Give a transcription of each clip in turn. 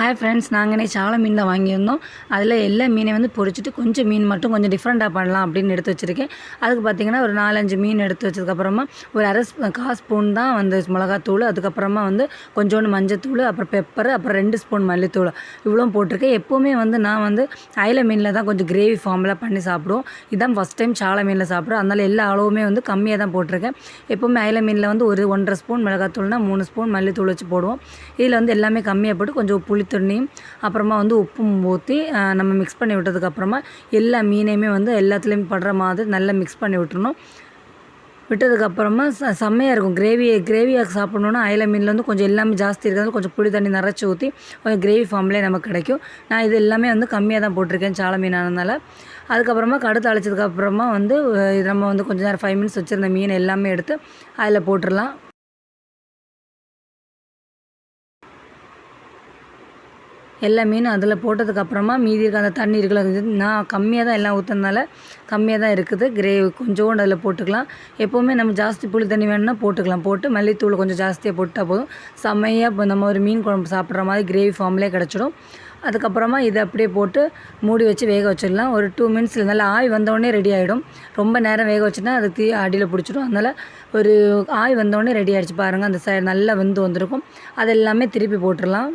Hi friends, நாங்கள் இன்னைக்கு சால மீன் தான் வாங்கியிருந்தோம். அதில் எல்லா மீனையும் வந்து பொரிச்சிட்டு கொஞ்சம் மீன் மட்டும் கொஞ்சம் டிஃப்ரெண்ட்டாக பண்ணலாம் அப்படின்னு எடுத்து வச்சுருக்கேன். அதுக்கு பார்த்திங்கன்னா ஒரு 4-5 மீன் எடுத்து வச்சதுக்கப்புறமா ஒரு கால் ஸ்பூன் தான் வந்து மிளகாத்தூள், அதுக்கப்புறமா வந்து கொஞ்சோண்டு மஞ்சத்தூள், அப்புறம் பெப்பர், அப்புறம் 2 ஸ்பூன் மல்லித்தூள் இவ்வளோ போட்டிருக்கேன். எப்போவுமே வந்து நான் வந்து அயில மீனில் தான் கொஞ்சம் கிரேவி ஃபார்மில் பண்ணி சாப்பிடுவோம். இதுதான் ஃபஸ்ட் டைம் சால மீனில் சாப்பிட்றோம். அதனால் எல்லா அளவுமே வந்து கம்மியாக தான் போட்டிருக்கேன். எப்போவுமே அயில மீனில் வந்து ஒரு 1.5 ஸ்பூன் மிளகாத்தூள்னா 3 ஸ்பூன் மல்லித்தூள் வச்சு போடுவோம். இதில் வந்து எல்லாமே கம்மியாக போட்டு கொஞ்சம் புளி தண்ணியும் அப்புறமா வந்து உப்பும் ஊற்றி நம்ம மிக்ஸ் பண்ணி விட்டதுக்கப்புறமா எல்லா மீனையுமே வந்து எல்லாத்துலேயும் படுற மாதிரி நல்லா மிக்ஸ் பண்ணி விட்டுறணும். விட்டதுக்கப்புறமா செம்மையாக இருக்கும். கிரேவியாக சாப்பிட்ணுன்னா அயில மீனில் வந்து கொஞ்சம் எல்லாமே ஜாஸ்தி இருக்கிறது கொஞ்சம் புளி தண்ணி நிறச்சி ஊற்றி கொஞ்சம் கிரேவி ஃபார்ம்லேயே நமக்கு கிடைக்கும். நான் இது எல்லாமே வந்து கம்மியாக தான் போட்டிருக்கேன் சால மீனானதுனால. அதுக்கப்புறமா கடுகு தாளிச்சதுக்கப்புறமா வந்து இது நம்ம வந்து கொஞ்சம் நேரம் 5 மினிட்ஸ் வச்சுருந்த மீன் எல்லாமே எடுத்து அதில் போட்டுடலாம். எல்லா மீனும் அதில் போட்டதுக்கப்புறமா மீதி இருக்க அந்த தண்ணி இருக்குல்ல, நான் கம்மியாக தான் எல்லாம் ஊற்றுறதுனால கம்மியாக தான் இருக்குது. கிரேவி கொஞ்சோண்டு அதில் போட்டுக்கலாம். எப்போவுமே நம்ம ஜாஸ்தி புளி தண்ணி வேணும்னா போட்டுக்கலாம். போட்டு மல்லித்தூள் கொஞ்சம் ஜாஸ்தியாக போட்டால் போதும். செம்மையாக இப்போ நம்ம ஒரு மீன் குழம்பு சாப்பிட்ற மாதிரி கிரேவி ஃபார்ம்லேயே கிடச்சிடும். அதுக்கப்புறமா இதை அப்படியே போட்டு மூடி வச்சு வேக வச்சிடலாம். ஒரு 2 மினிட்ஸில் நல்லா ஆய் வந்தோடனே ரெடி ஆகிடும். ரொம்ப நேரம் வேக வச்சுன்னா அது தீ அடியில் பிடிச்சிடும். அதனால் ஒரு ஆய் வந்தோடனே ரெடி ஆகிடுச்சு பாருங்கள். அந்த சைடு நல்லா வெந்து வந்திருக்கும். அது எல்லாமே திருப்பி போட்டுடலாம்.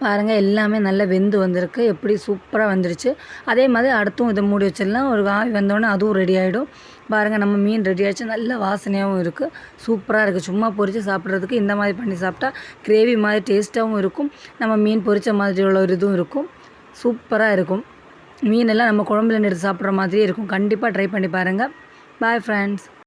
பாருங்கள், எல்லாமே நல்லா வெந்து வந்திருக்கு. எப்படி சூப்பராக வந்துருச்சு. அதே மாதிரி அடுத்தும் இதை மூடி வச்சிடலாம். ஒரு ஆவி வந்தோடனே அதுவும் ரெடி ஆகிடும். பாருங்கள், நம்ம மீன் ரெடி ஆகிடுச்சு. நல்ல வாசனையாகவும் இருக்குது. சூப்பராக இருக்குது. சும்மா பொரித்து சாப்பிட்றதுக்கு இந்த மாதிரி பண்ணி சாப்பிட்டா கிரேவி மாதிரி டேஸ்ட்டாகவும் இருக்கும். நம்ம மீன் பொரித்த மாதிரி உள்ள ஒரு இதுவும் இருக்கும். சூப்பராக இருக்கும். மீனெல்லாம் நம்ம குழம்புல எடுத்து சாப்பிட்ற மாதிரியே இருக்கும். கண்டிப்பாக ட்ரை பண்ணி பாருங்கள். Bye friends.